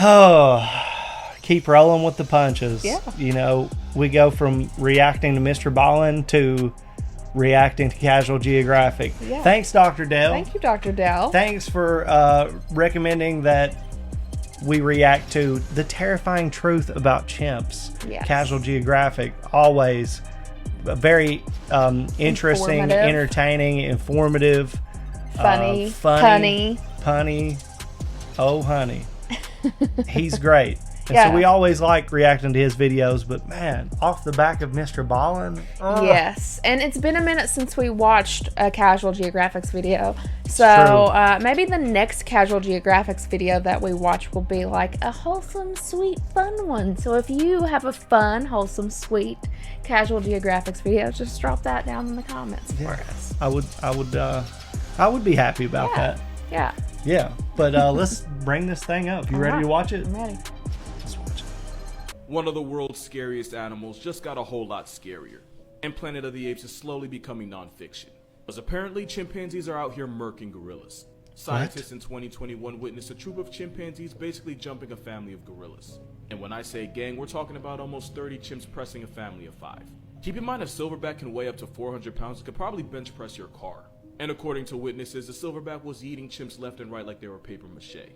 Oh, keep rolling with the punches. Yeah. You know, we go from reacting to Mr. Ballin to reacting to Casual Geographic. Yeah. Thanks, Dr. Dale. Thank you, Dr. Dell. Thanks for recommending that we react to the terrifying truth about chimps. Yes. Casual Geographic, always very interesting, Informative. entertaining, informative, Funny. punny. Oh, honey. He's great. And Yeah. so we always like reacting to his videos, but man, off the back of Mr. Ballin. Yes, and it's been a minute since we watched a Casual Geographics video, so maybe the next Casual Geographics video that we watch will be like a wholesome, sweet, fun one. So if you have a fun, wholesome, sweet Casual Geographics video, just drop that down in the comments for us. I would be happy about that. Yeah. Yeah, but let's bring this thing up. You ready to watch it? I'm ready. Let's watch it. One of the world's scariest animals just got a whole lot scarier, and Planet of the Apes is slowly becoming non-fiction. Because apparently chimpanzees are out here murking gorillas. Scientists in 2021 witnessed a troop of chimpanzees basically jumping a family of gorillas. And when I say gang, we're talking about almost 30 chimps pressing a family of 5. Keep in mind, a silverback can weigh up to 400 pounds and could probably bench press your car. And according to witnesses, the silverback was eating chimps left and right like they were paper mache.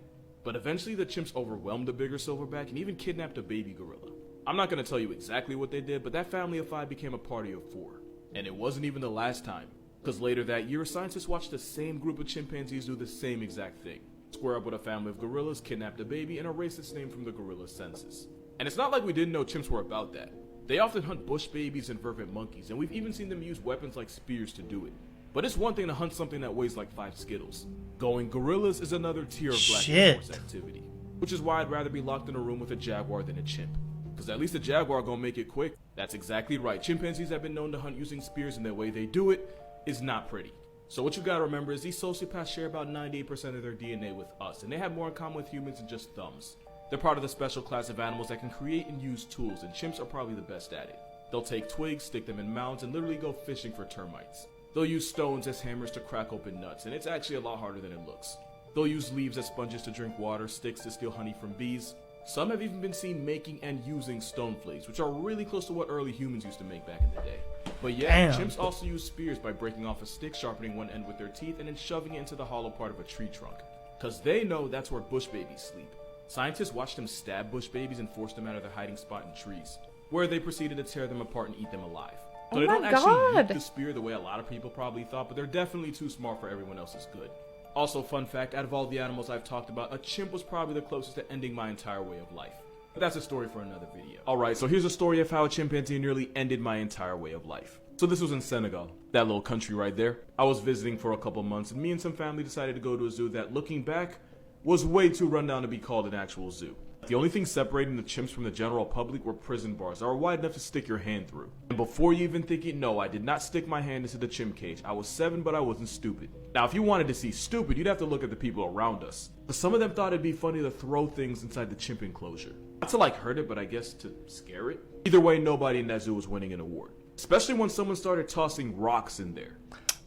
But eventually the chimps overwhelmed the bigger silverback and even kidnapped a baby gorilla. I'm not going to tell you exactly what they did, but that family of 5 became a party of 4. And it wasn't even the last time, because later that year, scientists watched the same group of chimpanzees do the same exact thing. Square up with a family of gorillas, kidnapped a baby, and erase its name from the gorilla's census. And it's not like we didn't know chimps were about that. They often hunt bush babies and vervet monkeys, and we've even seen them use weapons like spears to do it. But it's one thing to hunt something that weighs like 5 Skittles. Going gorillas is another tier of black force activity. Which is why I'd rather be locked in a room with a jaguar than a chimp. Because at least a jaguar gonna make it quick. That's exactly right. Chimpanzees have been known to hunt using spears, and the way they do it is not pretty. So what you gotta remember is these sociopaths share about 98% of their DNA with us, and they have more in common with humans than just thumbs. They're part of the special class of animals that can create and use tools, and chimps are probably the best at it. They'll take twigs, stick them in mounds, and literally go fishing for termites. They'll use stones as hammers to crack open nuts, and it's actually a lot harder than it looks. They'll use leaves as sponges to drink water, sticks to steal honey from bees. Some have even been seen making and using stone flakes, which are really close to what early humans used to make back in the day. But yeah, chimps also use spears by breaking off a stick, sharpening one end with their teeth, and then shoving it into the hollow part of a tree trunk. Cause they know that's where bush babies sleep. Scientists watched them stab bush babies and force them out of their hiding spot in trees, where they proceeded to tear them apart and eat them alive. So they don't actually use the spear the way a lot of people probably thought, but they're definitely too smart for everyone else's good. Also, fun fact, out of all the animals I've talked about, a chimp was probably the closest to ending my entire way of life. But that's a story for another video. Alright, so here's a story of how a chimpanzee nearly ended my entire way of life. So this was in Senegal, that little country right there. I was visiting for a couple months, and me and some family decided to go to a zoo that, looking back, was way too rundown to be called an actual zoo. The only thing separating the chimps from the general public were prison bars that were wide enough to stick your hand through. And before you even think it, no, I did not stick my hand into the chimp cage. I was 7, but I wasn't stupid. Now, if you wanted to see stupid, you'd have to look at the people around us. But some of them thought it'd be funny to throw things inside the chimp enclosure. Not to like hurt it, but I guess to scare it. Either way, nobody in that zoo was winning an award. Especially when someone started tossing rocks in there.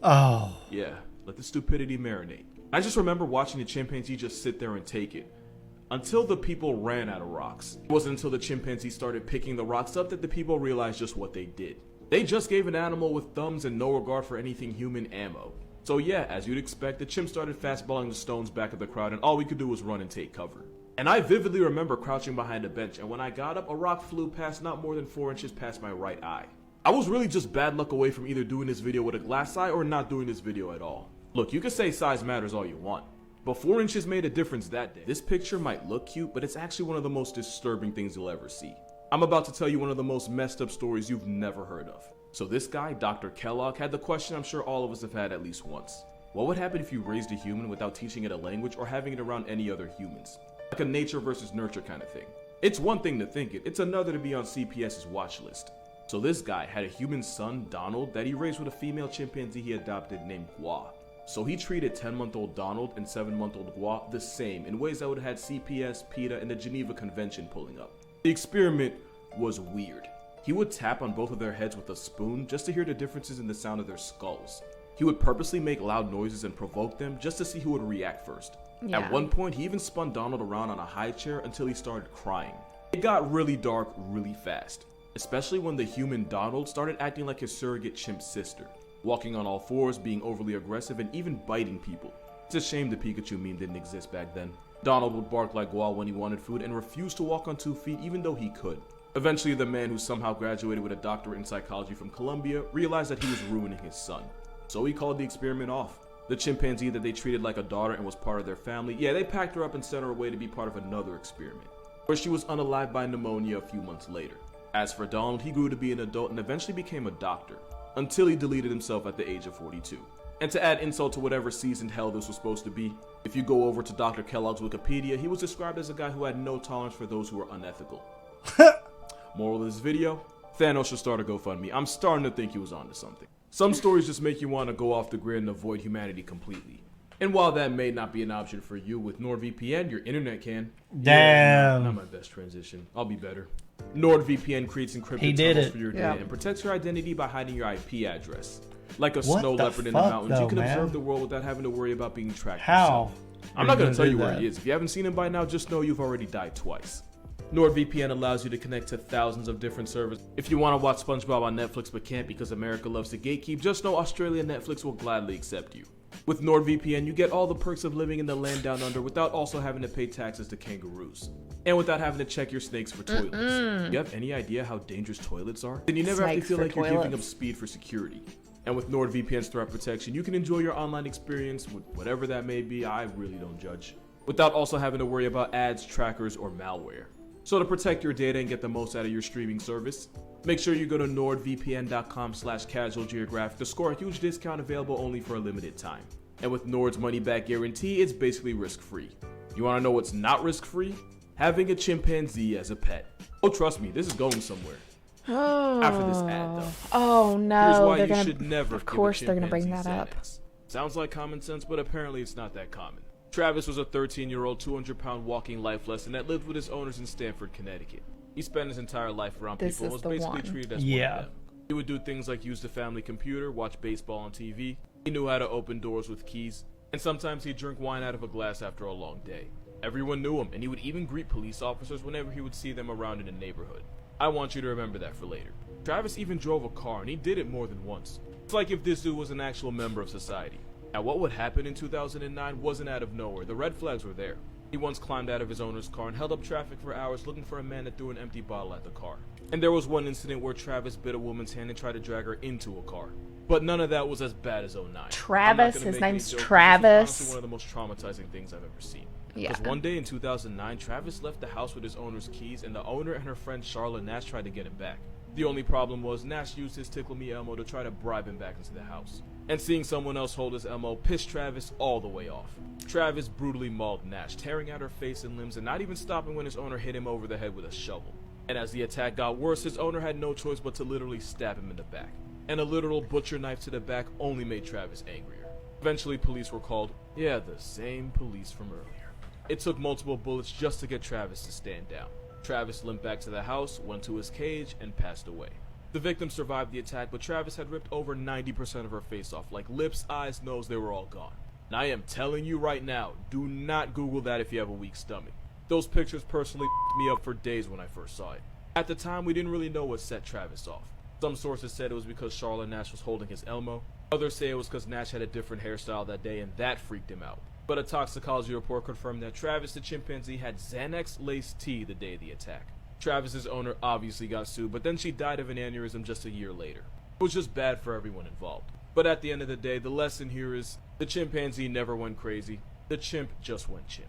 Oh. Yeah, let the stupidity marinate. I just remember watching the chimpanzee just sit there and take it. Until the people ran out of rocks. It wasn't until the chimpanzee started picking the rocks up that the people realized just what they did. They just gave an animal with thumbs and no regard for anything human ammo. So yeah, as you'd expect, the chimp started fastballing the stones back at the crowd, and all we could do was run and take cover. And I vividly remember crouching behind a bench, and when I got up, a rock flew past not more than 4 inches past my right eye. I was really just bad luck away from either doing this video with a glass eye or not doing this video at all. Look, you can say size matters all you want, but 4 inches made a difference that day. This picture might look cute, but it's actually one of the most disturbing things you'll ever see. I'm about to tell you one of the most messed up stories you've never heard of. So this guy, Dr. Kellogg, had the question I'm sure all of us have had at least once. What would happen if you raised a human without teaching it a language or having it around any other humans? Like a nature versus nurture kind of thing. It's one thing to think it, it's another to be on CPS's watch list. So this guy had a human son, Donald, that he raised with a female chimpanzee he adopted named Gua. So he treated 10-month-old Donald and 7-month-old Gua the same in ways that would have had CPS, PETA, and the Geneva Convention pulling up. The experiment was weird. He would tap on both of their heads with a spoon just to hear the differences in the sound of their skulls. He would purposely make loud noises and provoke them just to see who would react first. Yeah. At one point, he even spun Donald around on a high chair until he started crying. It got really dark really fast, especially when the human Donald started acting like his surrogate chimp sister, walking on all fours, being overly aggressive, and even biting people. It's a shame the Pikachu meme didn't exist back then. Donald would bark like Gual when he wanted food and refused to walk on 2 feet even though he could. Eventually, the man who somehow graduated with a doctorate in psychology from Columbia realized that he was ruining his son. So he called the experiment off. The chimpanzee that they treated like a daughter and was part of their family, yeah, they packed her up and sent her away to be part of another experiment, where she was unalived by pneumonia a few months later. As for Donald, he grew to be an adult and eventually became a doctor, until he deleted himself at the age of 42. And to add insult to whatever seasoned hell this was supposed to be, if you go over to Dr. Kellogg's Wikipedia, he was described as a guy who had no tolerance for those who were unethical. Moral of this video, Thanos should start a GoFundMe. I'm starting to think he was onto something. Some stories just make you want to go off the grid and avoid humanity completely. And while that may not be an option for you, with NordVPN, your internet can. Damn. Yeah, not my best transition. I'll be better. NordVPN creates encrypted tunnels for your data and protects your identity by hiding your IP address. Like a snow leopard in the mountains, you can observe the world without having to worry about being tracked yourself. I'm not going to tell you where he is. If you haven't seen him by now, just know you've already died twice. NordVPN allows you to connect to thousands of different servers. If you want to watch SpongeBob on Netflix but can't because America loves to gatekeep, just know Australia Netflix will gladly accept you. With NordVPN, you get all the perks of living in the land down under without also having to pay taxes to kangaroos. And without having to check your snakes for toilets. You have any idea how dangerous toilets are? Then you never have to feel like you're giving up speed for security. And with NordVPN's threat protection, you can enjoy your online experience, whatever that may be. I really don't judge. Without also having to worry about ads, trackers, or malware. So to protect your data and get the most out of your streaming service, make sure you go to nordvpn.com/casualgeographic to score a huge discount available only for a limited time. And with Nord's money back guarantee, it's basically risk-free. You want to know what's not risk-free? Having a chimpanzee as a pet. Oh, trust me, this is going somewhere. After this ad, though. Oh no! Here's why you should never. Of course, they're gonna bring that up. Sounds like common sense, but apparently it's not that common. Travis was a 13-year-old, 200-pound walking life lesson that lived with his owners in Stamford, Connecticut. He spent his entire life around people and was basically treated as one of them. He would do things like use the family computer, watch baseball on TV. He knew how to open doors with keys, and sometimes he'd drink wine out of a glass after a long day. Everyone knew him, and he would even greet police officers whenever he would see them around in the neighborhood. I want you to remember that for later. Travis even drove a car, and he did it more than once. It's like if this dude was an actual member of society. Now, what would happen in 2009 wasn't out of nowhere. The red flags were there. He once climbed out of his owner's car and held up traffic for hours looking for a man that threw an empty bottle at the car. And there was one incident where Travis bit a woman's hand and tried to drag her into a car. But none of that was as bad as 09. Travis, his name's Travis. This is honestly one of the most traumatizing things I've ever seen. Yeah. Because one day in 2009, Travis left the house with his owner's keys, and the owner and her friend Charlotte Nash tried to get him back. The only problem was Nash used his Tickle Me Elmo to try to bribe him back into the house. And seeing someone else hold his Elmo pissed Travis all the way off. Travis brutally mauled Nash, tearing out her face and limbs and not even stopping when his owner hit him over the head with a shovel. And as the attack got worse, his owner had no choice but to literally stab him in the back. And a literal butcher knife to the back only made Travis angrier. Eventually police were called. Yeah, the same police from earlier. It took multiple bullets just to get Travis to stand down. Travis limped back to the house, went to his cage, and passed away. The victim survived the attack, but Travis had ripped over 90% of her face off, like lips, eyes, nose, they were all gone. And I am telling you right now, do not Google that if you have a weak stomach. Those pictures personally f***ed me up for days when I first saw it. At the time, we didn't really know what set Travis off. Some sources said it was because Charlotte Nash was holding his Elmo. Others say it was because Nash had a different hairstyle that day and that freaked him out. But a toxicology report confirmed that Travis the chimpanzee had Xanax-laced tea the day of the attack. Travis's owner obviously got sued, but then she died of an aneurysm just a year later. It was just bad for everyone involved. But at the end of the day, the lesson here is the chimpanzee never went crazy. The chimp just went chimp.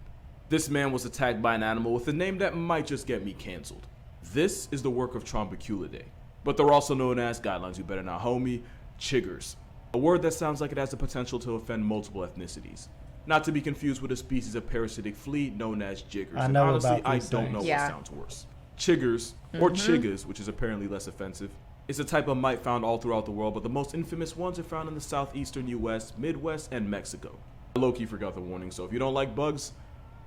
This man was attacked by an animal with a name that might just get me cancelled. This is the work of Trombiculidae. But they're also known as, guidelines you better not homie, chiggers. A word that sounds like it has the potential to offend multiple ethnicities. Not to be confused with a species of parasitic flea known as jiggers. And honestly, I don't know what sounds worse. Chiggers, or chiggas, which is apparently less offensive, is a type of mite found all throughout the world, but the most infamous ones are found in the southeastern US, Midwest, and Mexico. I low-key forgot the warning, so if you don't like bugs,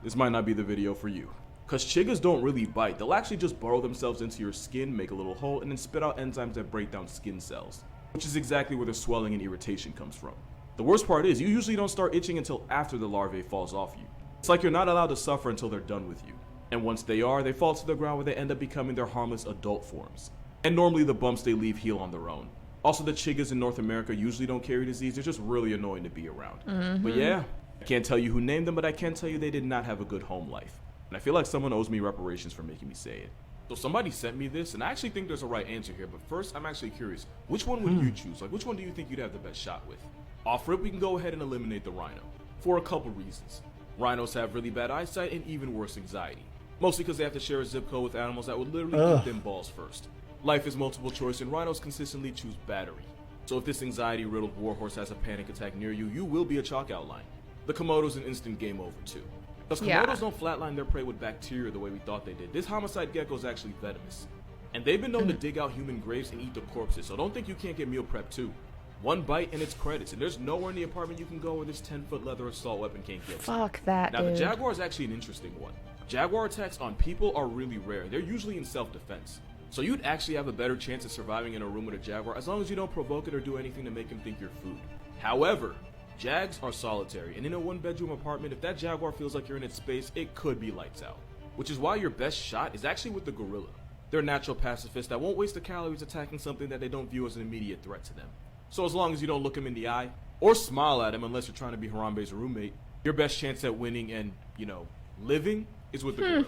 this might not be the video for you. Cause chiggas don't really bite, they'll actually just burrow themselves into your skin, make a little hole, and then spit out enzymes that break down skin cells, which is exactly where the swelling and irritation comes from. The worst part is, you usually don't start itching until after the larvae falls off you. It's like you're not allowed to suffer until they're done with you. And once they are, they fall to the ground where they end up becoming their harmless adult forms. And normally the bumps they leave heal on their own. Also, the chiggas in North America usually don't carry disease. They're just really annoying to be around. But yeah, I can't tell you who named them, but I can tell you they did not have a good home life. And I feel like someone owes me reparations for making me say it. So somebody sent me this, and I actually think there's a right answer here. But first, I'm actually curious. Which one would you choose? Like, which one do you think you'd have the best shot with? Off rip, we can go ahead and eliminate the rhino. For a couple reasons. Rhinos have really bad eyesight and even worse anxiety. Mostly because they have to share a zip code with animals that would literally eat them balls first. Life is multiple choice, and rhinos consistently choose battery. So if this anxiety-riddled warhorse has a panic attack near you, you will be a chalk outline. The Komodo's an instant game over too. Because Komodos don't flatline their prey with bacteria the way we thought they did. This homicide gecko is actually venomous. And they've been known to dig out human graves and eat the corpses, so don't think you can't get meal prep too. One bite and it's credits, and there's nowhere in the apartment you can go where this 10-foot leather assault weapon can't get you. Fuck that, Now, dude. the Jaguar is actually an interesting one. Jaguar attacks on people are really rare. They're usually in self-defense. So you'd actually have a better chance of surviving in a room with a Jaguar as long as you don't provoke it or do anything to make him think you're food. However, Jags are solitary, and in a one-bedroom apartment, if that Jaguar feels like you're in its space, it could be lights out. Which is why your best shot is actually with the gorilla. They're natural pacifists that won't waste the calories attacking something that they don't view as an immediate threat to them. So as long as you don't look him in the eye, or smile at him unless you're trying to be Harambe's roommate, your best chance at winning and, living is with the gorilla.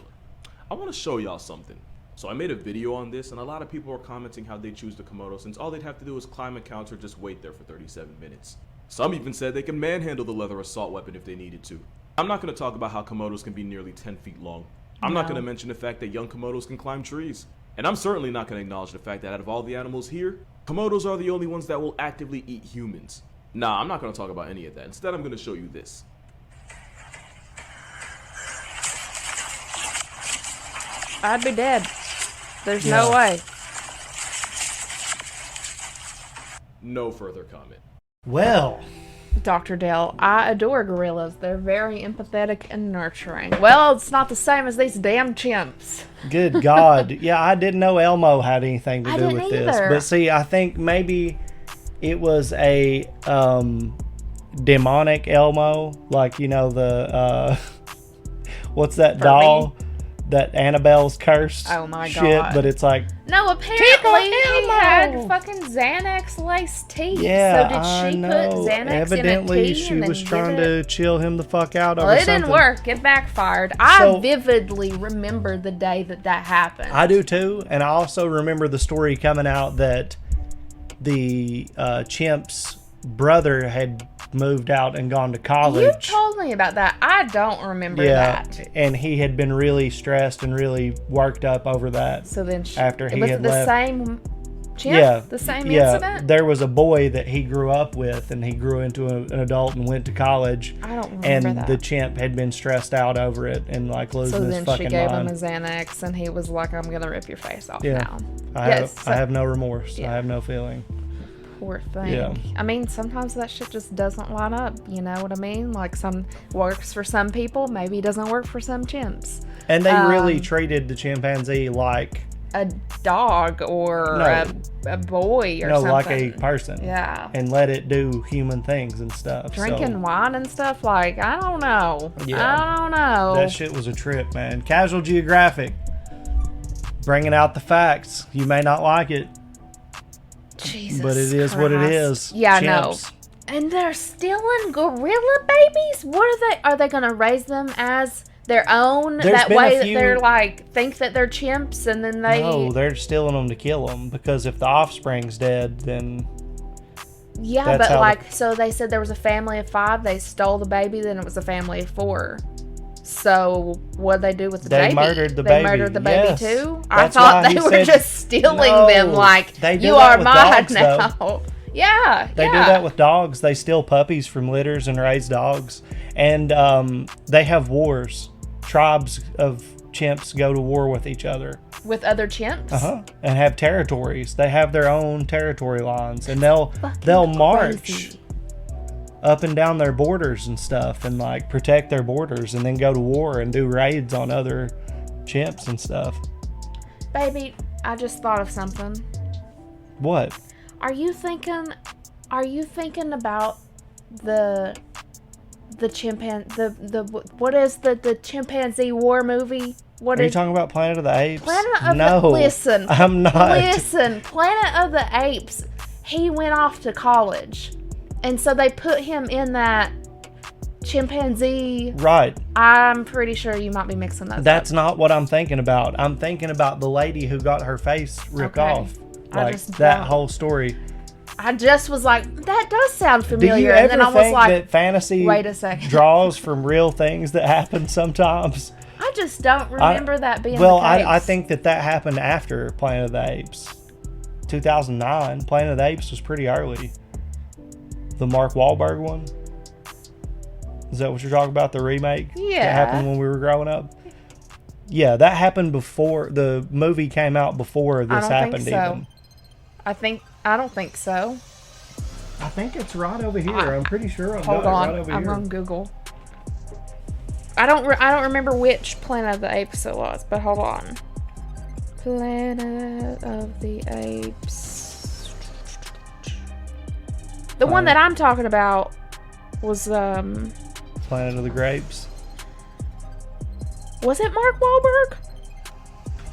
I want to show y'all something. So I made a video on this, and a lot of people are commenting how they choose the Komodo since all they'd have to do is climb a counter, just wait there for 37 minutes. Some even said they can manhandle the leather assault weapon if they needed to. I'm not going to talk about how Komodos can be nearly 10 feet long. I'm not going to mention the fact that young Komodos can climb trees. And I'm certainly not going to acknowledge the fact that out of all the animals here, Komodos are the only ones that will actively eat humans. Nah, I'm not going to talk about any of that. Instead, I'm going to show you this. I'd be dead. There's no way. No further comment. Well, Dr. Dale, I adore gorillas. They're very empathetic and nurturing. Well, it's not the same as these damn chimps. good God. Yeah, I didn't know Elmo had anything to I do didn't with this. either. But see, I think maybe it was a demonic Elmo. Like, the, what's that doll? That Annabelle's cursed Oh my shit, God. but it's like, No, apparently he had fucking Xanax laced tea. yeah, So I did she know. put Xanax Evidently, in a tea she and then was give trying it? to chill him the fuck out over Well, it something. didn't work. It backfired. I vividly remember the day that happened. I do too, and I also remember the story coming out that the Chimp's brother had moved out and gone to college. You told me about that. I don't remember that. and he had been really stressed and really worked up over that. So then after he was had it the left. same chimp? The same incident? There was a boy that he grew up with, and he grew into an adult and went to college. I don't remember and that. the chimp had been stressed out over it and like losing So his then fucking she gave mind. him a Xanax, and he was like, "I'm gonna rip your face off Yeah. now." I have no remorse. Yeah. I have no feeling. Poor thing. Yeah. I mean, sometimes that shit just doesn't line up. You know what I mean? Like, some works for some people, maybe it doesn't work for some chimps. And they really treated the chimpanzee like A dog or a boy or something. like a person. Yeah. And let it do human things and stuff. Drinking wine and stuff, like, I don't know. Yeah. I don't know. That shit was a trip, man. Casual Geographic. Bringing out the facts. You may not like it, Jesus but it is what it Christ. is. Yeah, Chimps. no. And they're stealing gorilla babies? What are they? Are they going to raise them as their own? There's that been way a that few- they're like, think that they're chimps and then they. No, they're stealing them to kill them, because if the offspring's dead, then Yeah, that's but how like, so they said there was a family of 5. They stole the baby, then it was a family of 4. So what'd they do with the They baby? murdered the They baby. murdered the baby Yes. too? I That's thought why they he were said- just stealing No, them like, they do you that are with mine dogs, now. Yeah, They do that with dogs. They steal puppies from litters and raise dogs. And they have wars. Tribes of chimps go to war with each other. with other chimps. And have territories. They have their own territory lines. And they'll march crazy. up and down their borders and stuff, and like protect their borders, and then go to war and do raids on other chimps and stuff. Baby, I just thought of something. the what is the chimpanzee war movie? What Are you is talking about Planet of the Apes? Listen, I'm not. Listen, Planet of the Apes. He went off to college, and so they put him in that chimpanzee. Right. I'm pretty sure you might be mixing those. That's up. not what I'm thinking about. I'm thinking about the lady who got her face ripped off. Like that whole story. I just was like, that does sound familiar. Do you and then I ever was think like, that fantasy wait a second. draws from real things that happen sometimes? I just don't remember that being well, the case. I think that happened after Planet of the Apes. 2009. Planet of the Apes was pretty early. The Mark Wahlberg one. Is that what you're talking about? The remake? Yeah. That happened when we were growing up? Yeah, that happened before. The movie came out before this happened even. I don't think so. I think it's right over here. I'm pretty sure I've Hold got on. it right over I'm here. on Google. I don't remember which Planet of the Apes it was, but hold on. Planet of the Apes. The one that I'm talking about was Planet of the Grapes. Was it Mark Wahlberg?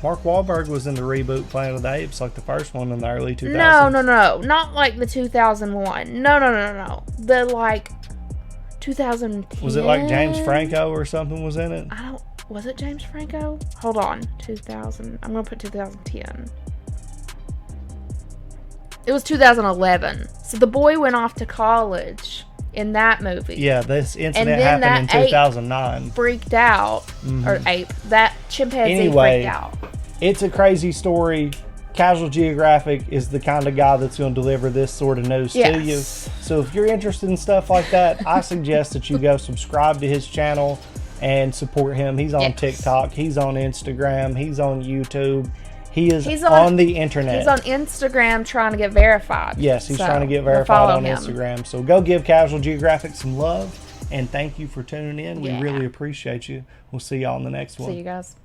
Mark Wahlberg was in the reboot Planet of the Apes, like the first one in the early 2000s. No. Not like the 2001. No. The like 2010. Was it like James Franco or something was in it? Was it James Franco? Hold on. 2000. I'm going to put 2010. It was 2011. So the boy went off to college in that movie. Yeah, this incident happened in 2009. Freaked out. Or ape. That chimpanzee freaked out. It's a crazy story. Casual Geographic is the kind of guy that's going to deliver this sort of news to you. So if you're interested in stuff like that, I suggest that you go subscribe to his channel and support him. He's on TikTok. He's on Instagram. He's on YouTube. He's on the internet. He's on Instagram trying to get verified. Yes, he's trying to get verified on Instagram. So go give Casual Geographic some love. And thank you for tuning in. We really appreciate you. We'll see y'all on the next one. See you guys.